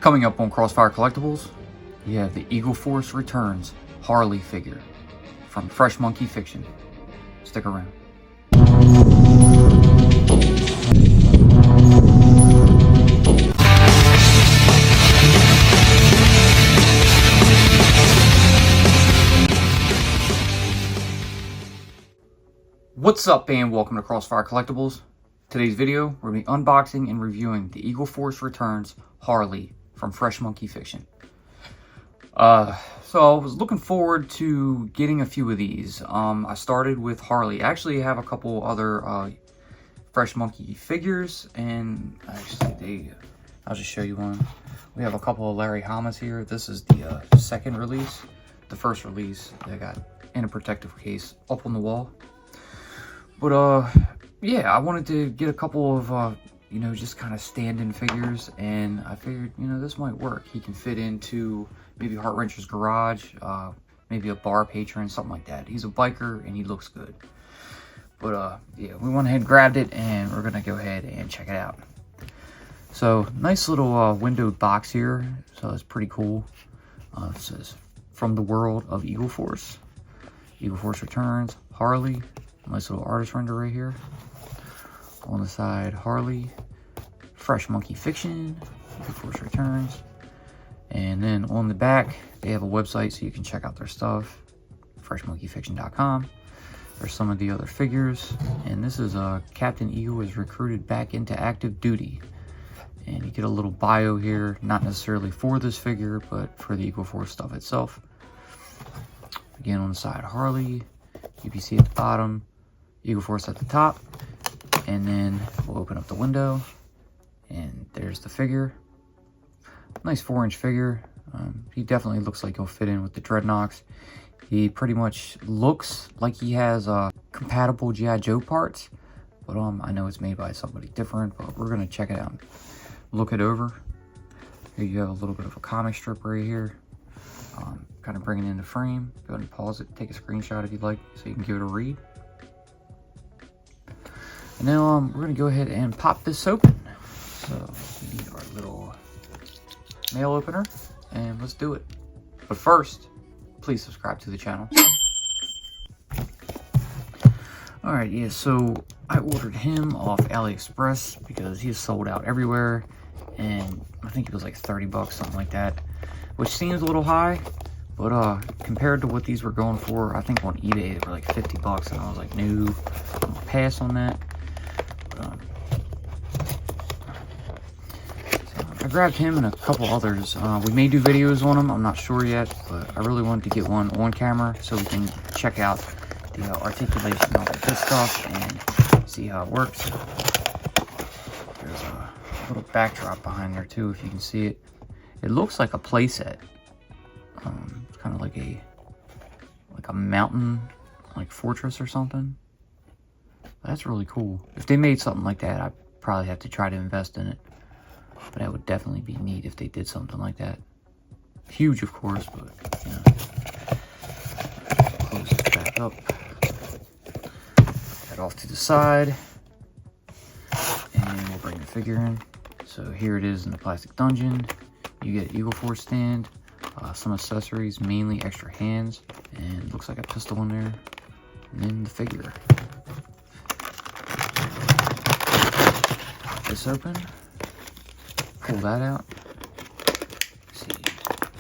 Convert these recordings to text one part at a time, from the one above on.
Coming up on Crossfire Collectibles, we have the Eagle Force Returns Harley figure from Fresh Monkey Fiction. Stick around. What's up, and welcome to Crossfire Collectibles. Today's video, we're going to be unboxing and reviewing the Eagle Force Returns Harley from Fresh Monkey Fiction. So I was looking forward to getting a few of these. I started with Harley. I actually have a couple other Fresh Monkey figures, and actually I'll just show you one. We have a couple of Larry Hamas here. This is the second release. The first release they got in a protective case up on the wall. But yeah, I wanted to get a couple of just kind of stand-in figures, and I figured, this might work. He can fit into maybe Heart Wrencher's garage, maybe a bar patron, something like that. He's a biker and he looks good. But yeah, we went ahead and grabbed it, and we're gonna go ahead and check it out. So nice little windowed box here, so it's pretty cool. It says from the world of Eagle Force. Eagle Force Returns, Harley. Nice little artist render right here. On the side, Harley, Fresh Monkey Fiction, Eagle Force Returns. And then on the back, they have a website so you can check out their stuff, freshmonkeyfiction.com. There's some of the other figures. And this is Captain Eagle is recruited back into active duty. And you get a little bio here, not necessarily for this figure, but for the Eagle Force stuff itself. Again, on the side, Harley, UPC at the bottom, Eagle Force at the top. And then we'll open up the window, and there's the figure. Nice 4-inch figure. He definitely looks like he'll fit in with the Dreadnoks. He pretty much looks like he has compatible G.I. Joe parts, but I know it's made by somebody different, but we're gonna check it out, look it over. Here you have a little bit of a comic strip right here, kind of bring it into frame. Go ahead and pause it, take a screenshot if you'd like, so you can give it a read. And now we're gonna go ahead and pop this open. So we need our little mail opener, and let's do it. But first, please subscribe to the channel. All right, yeah, so I ordered him off AliExpress because he's sold out everywhere, and I think it was like 30 bucks, something like that, which seems a little high, but compared to what these were going for, I think on eBay they were like 50 bucks, and I was like, no, I'm gonna pass on that. I grabbed him and a couple others. We may do videos on them, I'm not sure yet, but I really wanted to get one on camera so we can check out the articulation of this stuff and see how it works. There's a little backdrop behind there too, if you can see it. It looks like a playset. It's kind of like a mountain, like fortress or something. That's really cool. If they made something like that, I'd probably have to try to invest in it. But that would definitely be neat if they did something like that. Huge, of course, but, Close this back up. Head off to the side. And we'll bring the figure in. So here it is in the plastic dungeon. You get Eagle Force stand, some accessories, mainly extra hands, and it looks like a pistol in there. And then the figure. Pop this open. Pull that out. See,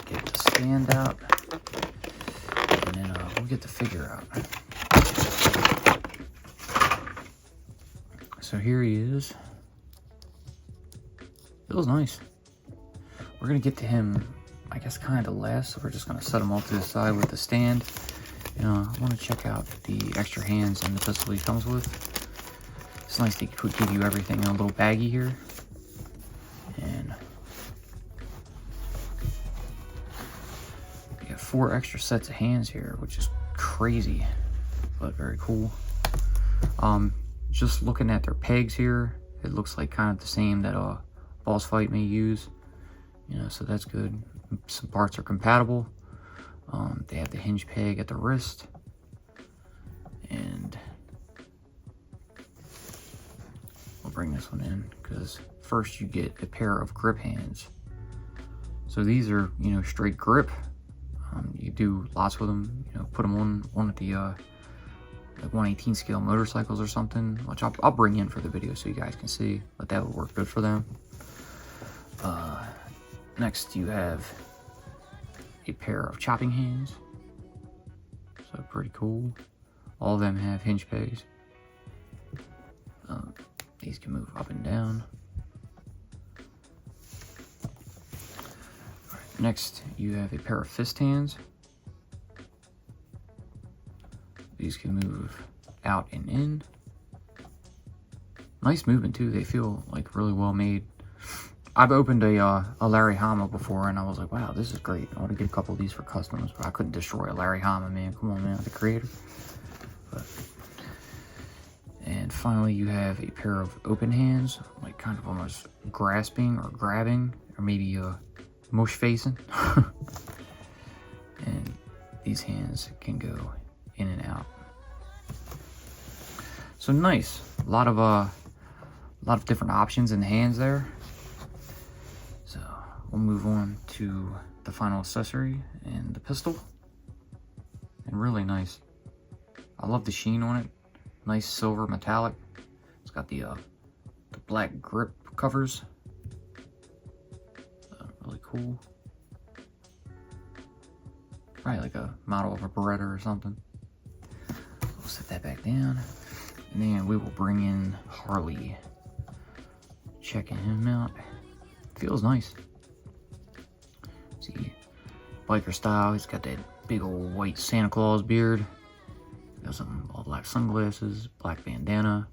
get the stand out, and then we'll get the figure out. So here he is. Feels nice. We're gonna get to him, I guess, kind of last. So we're just gonna set him off to the side with the stand. I want to check out the extra hands and the pistol he comes with. It's nice to give you everything in a little baggie here. And we got 4 extra sets of hands here, which is crazy, but very cool. Just looking at their pegs here, it looks like kind of the same that a boss fight may use, so that's good. Some parts are compatible. They have the hinge peg at the wrist, and we'll bring this one in because first you get a pair of grip hands. So these are, you know, straight grip. You do lots with them, you know, put them on at the like 1/18 scale motorcycles or something, which I'll bring in for the video so you guys can see, but that would work good for them. Next you have a pair of chopping hands, so pretty cool. All of them have hinge pegs. These can move up and down. Right, next you have a pair of fist hands. These can move out and in. Nice movement too. They feel like really well made. I've opened a Larry Hama before, and I was like, wow, this is great. I want to get a couple of these for customs, but I couldn't destroy a Larry Hama, man. Come on, man, the creator. And finally, you have a pair of open hands, like kind of almost grasping or grabbing, or maybe mush facing. And these hands can go in and out. So nice. A lot of different options in the hands there. So we'll move on to the final accessory and the pistol. And really nice. I love the sheen on it. Nice silver metallic. It's got the black grip covers. Really cool. Right, like a model of a Beretta or something. We'll set that back down. And then we will bring in Harley. Checking him out. Feels nice. See, biker style. He's got that big old white Santa Claus beard. Got some all black sunglasses, black bandana,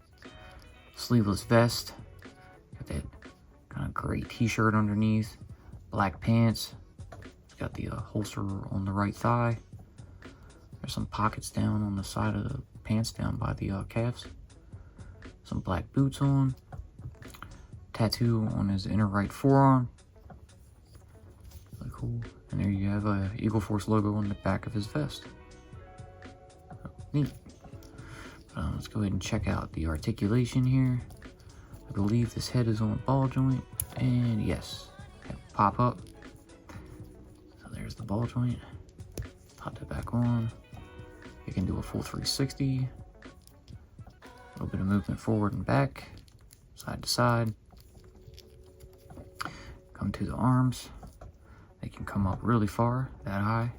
sleeveless vest. Got that kind of gray t-shirt underneath, black pants. It's got the holster on the right thigh. There's some pockets down on the side of the pants down by the calves. Some black boots on. Tattoo on his inner right forearm. Really cool. And there you have a Eagle Force logo on the back of his vest. Neat. Let's go ahead and check out the articulation here. I believe this head is on a ball joint, and yes, pop up. So there's the ball joint. Pop that back on. You can do a full 360. A little bit of movement forward and back, side to side. Come to the arms. They can come up really far, that high.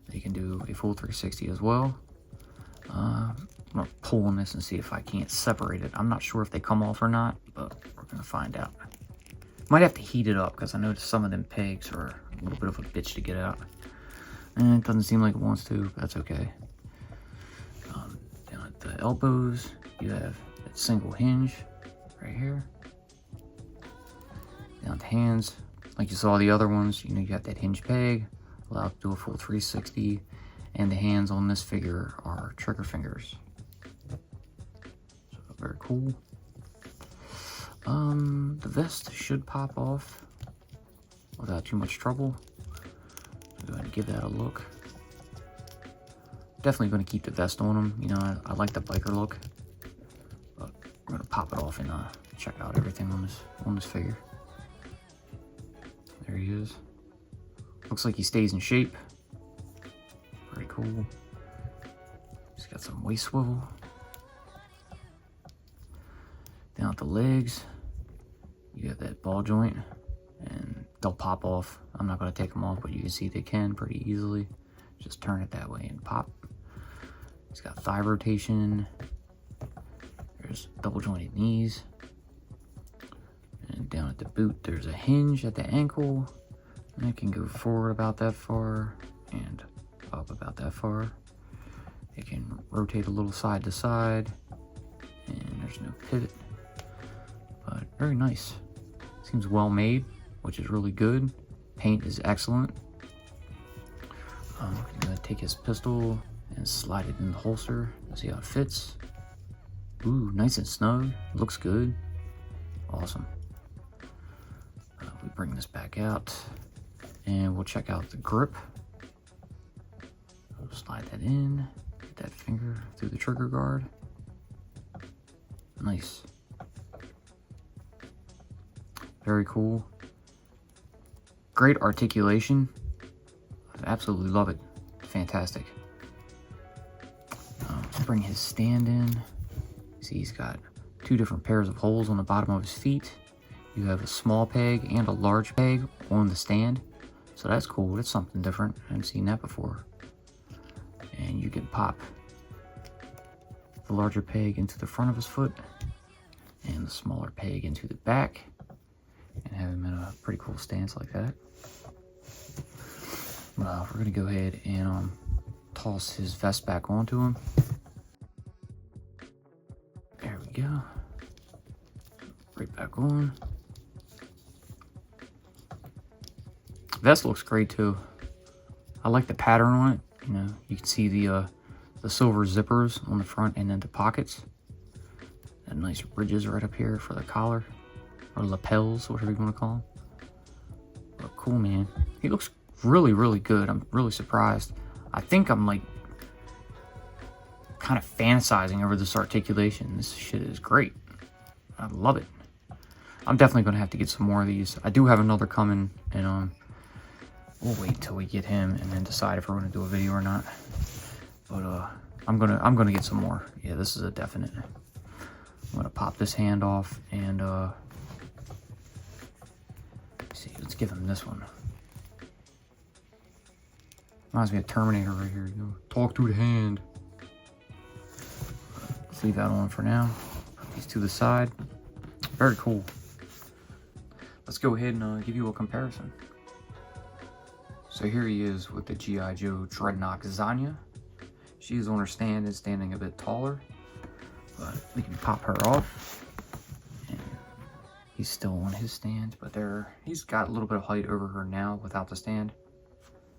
They can do a full 360 as well. I'm gonna pull on this and see if I can't separate it. I'm not sure if they come off or not, but we're gonna find out. Might have to heat it up because I noticed some of them pegs are a little bit of a bitch to get out. And it doesn't seem like it wants to, but that's okay. Down at the elbows, you have that single hinge right here. Down at the hands, like you saw the other ones, you know, you got that hinge peg, allowed to do a full 360. And the hands on this figure are trigger fingers. So very cool. The vest should pop off without too much trouble. Go ahead and give that a look. Definitely going to keep the vest on him. You know, I like the biker look. But we're going to pop it off and check out everything on this figure. There he is. Looks like he stays in shape. Pretty cool. He's got some waist swivel. Down at the legs, you have that ball joint, and they'll pop off. I'm not going to take them off, but you can see they can pretty easily. Just turn it that way and pop. He's got thigh rotation. There's double jointed knees. And down at the boot, there's a hinge at the ankle. And it can go forward about that far and up about that far. It can rotate a little side to side, and there's no pivot, but very nice. Seems well made, which is really good. Paint is excellent. I'm gonna take his pistol and slide it in the holster. See how it fits. Ooh, nice and snug. Looks good. Awesome. We bring this back out, and we'll check out the grip. Slide that in, get that finger through the trigger guard. Nice. Very cool. great articulation. I absolutely love it. Fantastic. Let's bring his stand in. See, he's got 2 different pairs of holes on the bottom of his feet. You have a small peg and a large peg on the stand. So that's cool. That's something different. I haven't seen that before. And you can pop the larger peg into the front of his foot and the smaller peg into the back, and have him in a pretty cool stance like that. We're gonna go ahead and toss his vest back onto him. There we go. Right back on. Vest looks great too. I like the pattern on it. You know, you can see the silver zippers on the front and then the pockets. And nice ridges right up here for the collar, or lapels, whatever you want to call them. But cool, man. He looks really, really good. I'm really surprised. I think I'm like kind of fantasizing over this articulation. This shit is great. I love it. I'm definitely gonna have to get some more of these. I do have another coming, and we'll wait till we get him and then decide if we're gonna do a video or not. But I'm gonna get some more. Yeah, this is a definite. I'm gonna pop this hand off and see. Let's give him this one. Reminds me of Terminator right here. You know, talk to the hand. Let's leave that on for now. Put these to the side. Very cool. Let's go ahead and give you a comparison. So here he is with the G.I. Joe Dreadnought Zanya. She is on her stand and standing a bit taller, but we can pop her off. And he's still on his stand, but he's got a little bit of height over her now without the stand.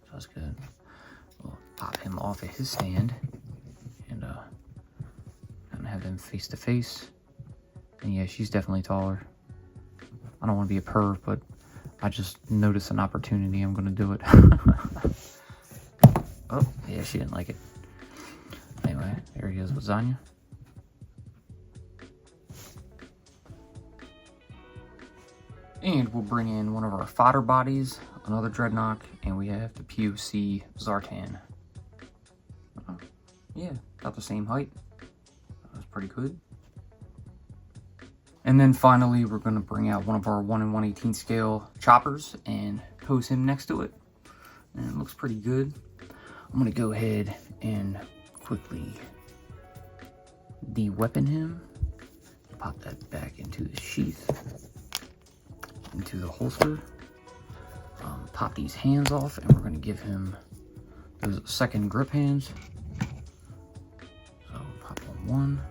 So that's good. We'll pop him off of his stand and have them face to face. And yeah, she's definitely taller. I don't want to be a perv, but I just noticed an opportunity. I'm going to do it. Oh, yeah, she didn't like it. Anyway, there he is with Zanya. And we'll bring in one of our fodder bodies, another Dreadnought, and we have the POC Zartan. Yeah, about the same height. That's pretty good. And then finally, we're going to bring out one of our 1 in 1/18 scale choppers and pose him next to it. And it looks pretty good. I'm going to go ahead and quickly de-weapon him. Pop that back into the sheath, into the holster. Pop these hands off, and we're going to give him those second grip hands. So pop on one.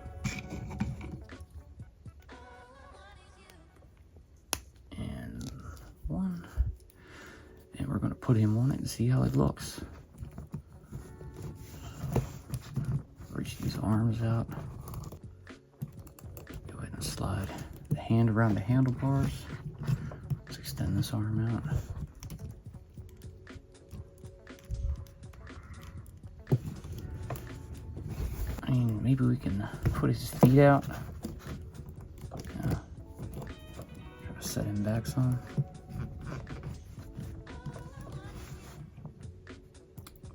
We're going to put him on it and see how it looks. Reach these arms out. Go ahead and slide the hand around the handlebars. Let's extend this arm out. I mean, maybe we can put his feet out. Try to set him back some.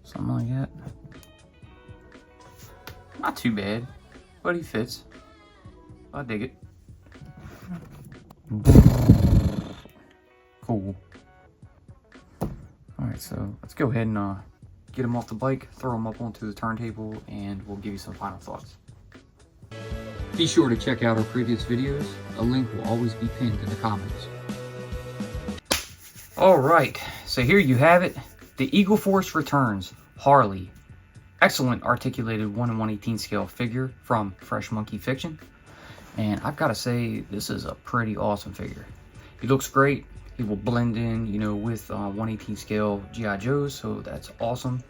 Something like that. Not too bad, but he fits. I dig it. Cool. Alright, so let's go ahead and get him off the bike, throw him up onto the turntable, and we'll give you some final thoughts. Be sure to check out our previous videos. A link will always be pinned in the comments. Alright, so here you have it. The Eagle Force returns. Harley. Excellent articulated 1 in 1/18 scale figure from Fresh Monkey Fiction. And I've got to say, this is a pretty awesome figure. He looks great. He will blend in, you know, with 1/18 scale G.I. Joes, so that's awesome.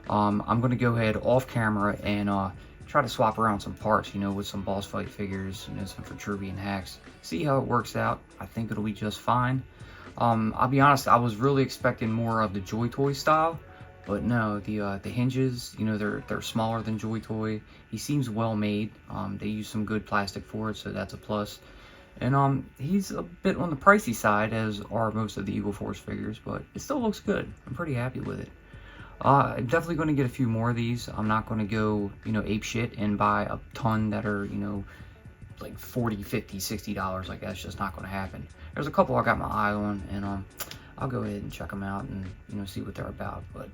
I'm going to go ahead off camera and try to swap around some parts, you know, with some boss fight figures, you know, some Vitruvian hacks. See how it works out. I think it'll be just fine. I'll be honest, I was really expecting more of the Joy Toy style, but no, the hinges, you know, they're smaller than Joy Toy. He seems well made. They use some good plastic for it, so that's a plus. And he's a bit on the pricey side, as are most of the Eagle Force figures, but it still looks good. I'm pretty happy with it. I'm definitely going to get a few more of these. I'm not going to go, ape shit and buy a ton that are, like $40, $50, $60. Like, that's just not going to happen. There's a couple I got my eye on, and I'll go ahead and check them out and, see what they're about. But,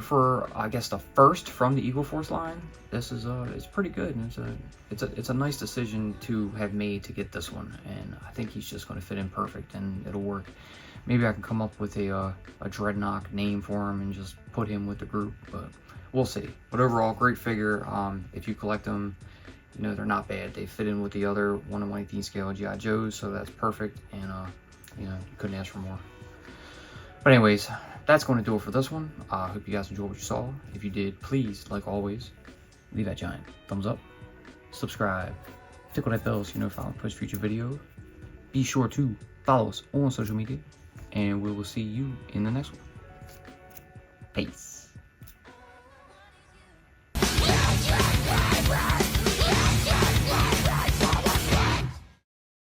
for, I guess, the first from the Eagle Force line, this is, it's pretty good. And it's a nice decision to have made to get this one. And I think he's just going to fit in perfect, and it'll work. Maybe I can come up with a Dreadnought name for him and just put him with the group, but we'll see. But overall, great figure. If you collect them, they're not bad. They fit in with the other 1/19 scale G.I. Joes, so that's perfect, and you couldn't ask for more. But anyways, that's going to do it for this one. I hope you guys enjoyed what you saw. If you did, please, like always, leave that giant thumbs up, subscribe, tickle that bell so you know if I post future videos. Be sure to follow us on social media, and we will see you in the next one. Peace.